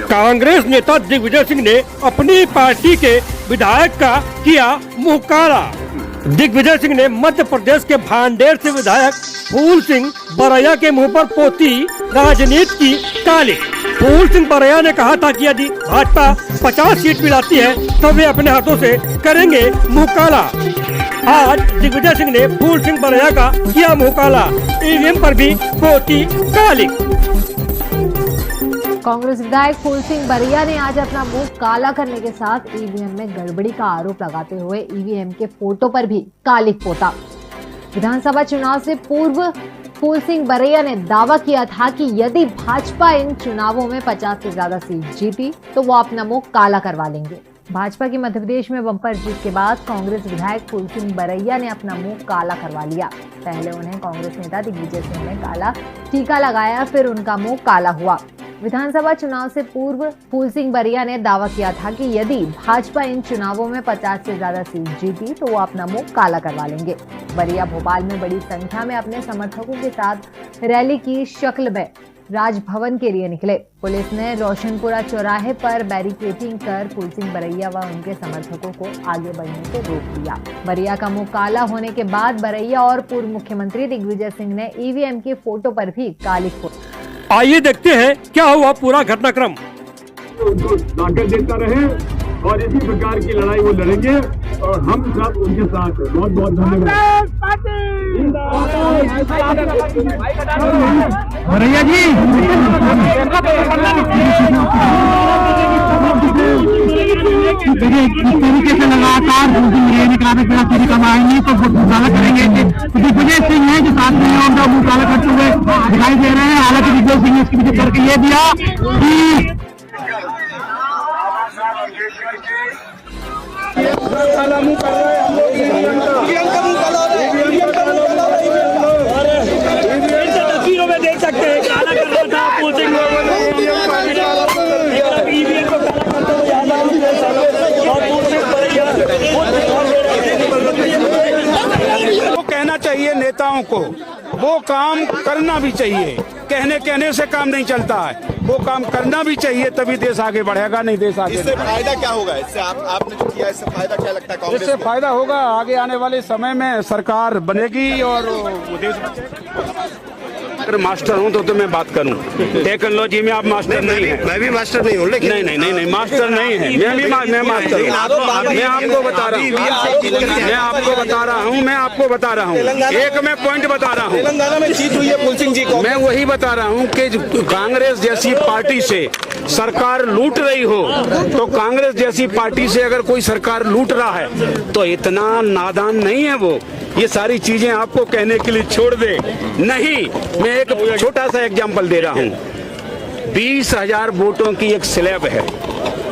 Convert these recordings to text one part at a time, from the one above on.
कांग्रेस नेता दिग्विजय सिंह ने अपनी पार्टी के विधायक का किया मुंह काला। दिग्विजय सिंह ने मध्य प्रदेश के भांडेर से विधायक फूल सिंह बरैया के मुंह पर पोती राजनीति की काली। फूल सिंह बरैया ने कहा था कि यदि भाजपा 50 सीट भी लाती है तो वे अपने हाथों से करेंगे मुंह काला। आज दिग्विजय सिंह ने फूल सिंह बरैया का किया मुंह काला, ईवीएम पर भी पोती काली। कांग्रेस विधायक फूल सिंह बरैया ने आज अपना मुंह काला करने के साथ ईवीएम में गड़बड़ी का आरोप लगाते हुए ईवीएम के फोटो पर भी कालिख पोता। विधानसभा चुनाव से पूर्व फूल सिंह बरैया ने दावा किया था कि यदि भाजपा इन चुनावों में 50 से ज्यादा सीट जीती तो वो अपना मुंह काला करवा लेंगे। भाजपा की मध्य प्रदेश में बम्पर जीत के बाद कांग्रेस विधायक फूल सिंह बरैया ने अपना मुंह काला करवा लिया। पहले उन्हें कांग्रेस नेता दिग्विजय सिंह ने काला टीका लगाया, फिर उनका मुंह काला हुआ। विधानसभा चुनाव से पूर्व फूल सिंह बरैया ने दावा किया था कि यदि भाजपा इन चुनावों में 50 से ज्यादा सीट जीती तो वो अपना मुंह काला करवा लेंगे। बरैया भोपाल में बड़ी संख्या में अपने समर्थकों के साथ रैली की शक्ल में राजभवन के लिए निकले। पुलिस ने रोशनपुरा चौराहे पर बैरिकेडिंग कर फूल सिंह बरैया व उनके समर्थकों को आगे बढ़ने से रोक दिया। बरैया का मुंह काला होने के बाद बरैया और पूर्व मुख्यमंत्री दिग्विजय सिंह ने ईवीएम के फोटो पर भी कालिख पोती। आइए देखते हैं क्या हुआ पूरा घटनाक्रम। उनको ताकत देता रहे और इसी प्रकार की लड़ाई वो लड़ेंगे और हम सब उनके साथ। बहुत बहुत धन्यवाद। बरैया जी देखिए इस तरीके से लगातार सीधी कमाएंगे तो मुकाबला करेंगे। दिग्विजय सिंह है जो साथ में उनका मुकाबला करते हुए दिखाई दे रहे हैं। हालांकि दिग्विजय सिंह ने इसके पीछे करके ये दिया कि तस्वीरों में देख सकते हैं काला कर रहा था फूल सिंह वो कहना चाहिए नेताओं को, वो काम करना भी चाहिए। कहने से काम नहीं चलता है, वो काम करना भी चाहिए, तभी देश आगे बढ़ेगा। नहीं देश आगे। इससे फायदा क्या होगा? इससे आपने जो किया इससे फायदा क्या लगता है कांग्रेस इससे को? फायदा होगा आगे आने वाले समय में सरकार बनेगी और देश अगर मास्टर हूँ तो मैं बात करूँ। टेक्नोलॉजी में आप मास्टर नहीं है। मैं भी मास्टर नहीं हूँ, लेकिन नहीं मास्टर नहीं है। मैं मास्टर हूँ। मैं आपको बता रहा हूँ। एक मैं पॉइंट बता रहा हूँ। तेलंगाना में जीत हुई है फूल सिंह जी को। मैं वही बता रहा हूँ कि कांग्रेस जैसी पार्टी से सरकार लूट रही हो तो कांग्रेस जैसी पार्टी से अगर कोई सरकार लूट रहा है तो इतना नादान नहीं है वो। ये सारी चीजें आपको कहने के लिए छोड़ दे। नहीं, मैं एक छोटा सा एग्जांपल दे रहा हूँ। 20,000 वोटों की एक स्लैब है।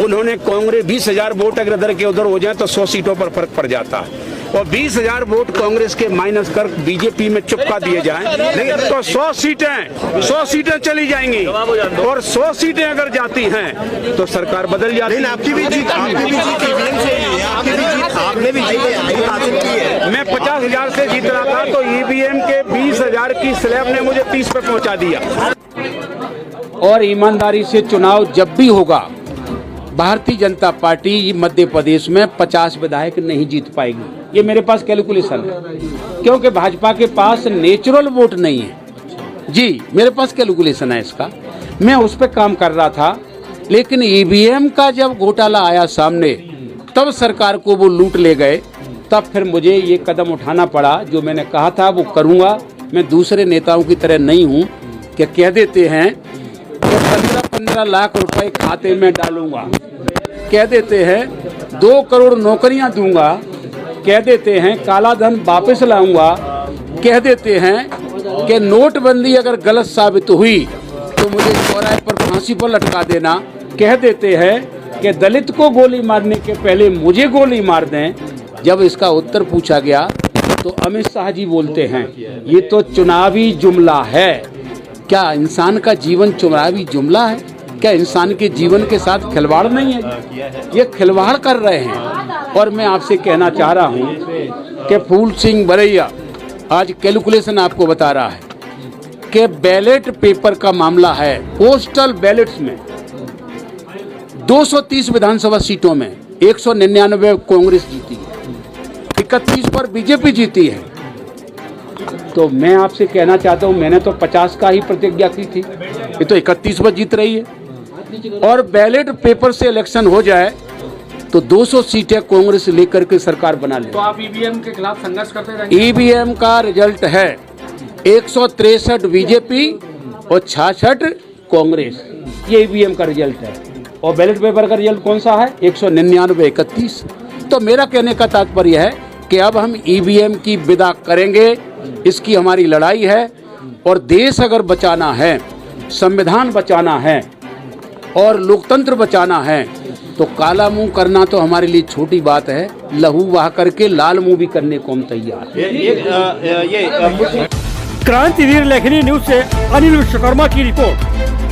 उन्होंने कांग्रेस 20,000 वोट अगर इधर के उधर हो जाए तो 100 सीटों पर फर्क पड़ जाता है और 20,000 वोट कांग्रेस के माइनस कर बीजेपी में चिपका दिए जाएं तो 100 सीटें चली जाएंगी और 100 सीटें अगर जाती हैं तो सरकार बदल जाती है। आपकी भी जीत आपने भी जीत हासिल की है। मैं 50,000 से जीत रहा था तो ईवीएम के 20,000 की स्लैब ने मुझे 30 पे पहुंचा दिया। और ईमानदारी से चुनाव जब भी होगा, भारतीय जनता पार्टी मध्य प्रदेश में 50 विधायक नहीं जीत पाएगी। ये मेरे पास कैलकुलेशन है, क्योंकि भाजपा के पास नेचुरल वोट नहीं है। जी, मेरे पास कैलकुलेशन है इसका। मैं उस पर काम कर रहा था, लेकिन ईवीएम का जब घोटाला आया सामने तब सरकार को वो लूट ले गए। तब फिर मुझे ये कदम उठाना पड़ा। जो मैंने कहा था वो करूँगा। मैं दूसरे नेताओं की तरह नहीं हूँ कि कह देते हैं कि 15-15 लाख रुपए खाते में डालूंगा, कह देते हैं 2 करोड़ नौकरियां दूंगा, कह देते हैं काला धन वापस लाऊंगा, कह देते हैं कि नोटबंदी अगर गलत साबित हुई तो मुझे चौराहे पर फांसी पर लटका देना, कह देते हैं कि दलित को गोली मारने के पहले मुझे गोली मार दें। जब इसका उत्तर पूछा गया तो अमित शाह जी बोलते हैं ये तो चुनावी जुमला है। क्या इंसान का जीवन चुनावी जुमला है? क्या इंसान के जीवन के साथ खिलवाड़ नहीं है? ये खिलवाड़ कर रहे हैं। और मैं आपसे कहना चाह रहा हूँ कि फूल सिंह बरैया आज कैलकुलेशन आपको बता रहा है कि बैलेट पेपर का मामला है। पोस्टल बैलेट्स में 230 विधानसभा सीटों में 199 कांग्रेस जीती है, 31 पर बीजेपी जीती है। तो मैं आपसे कहना चाहता हूं, मैंने तो 50 का ही प्रतिज्ञा की थी, ये तो 31 पर जीत रही है। और बैलेट पेपर से इलेक्शन हो जाए तो 200 सीटें कांग्रेस लेकर के सरकार बना ले। तो आप ईवीएम के खिलाफ संघर्ष करते रहेंगे? ईवीएम का रिजल्ट है 163 बीजेपी और 66 कांग्रेस, ये ईवीएम का रिजल्ट है। और बैलेट पेपर का रिजल्ट कौन सा है? 199 31। तो मेरा कहने का तात्पर्य है कि अब हम ईवीएम की विदा करेंगे, इसकी हमारी लड़ाई है। और देश अगर बचाना है, संविधान बचाना है और लोकतंत्र बचाना है तो काला मुंह करना तो हमारे लिए छोटी बात है, लहू बहा करके लाल मुंह भी करने को हम तैयार हैं। क्रांतिवीर लेखनी न्यूज से अनिल विश्वकर्मा की रिपोर्ट।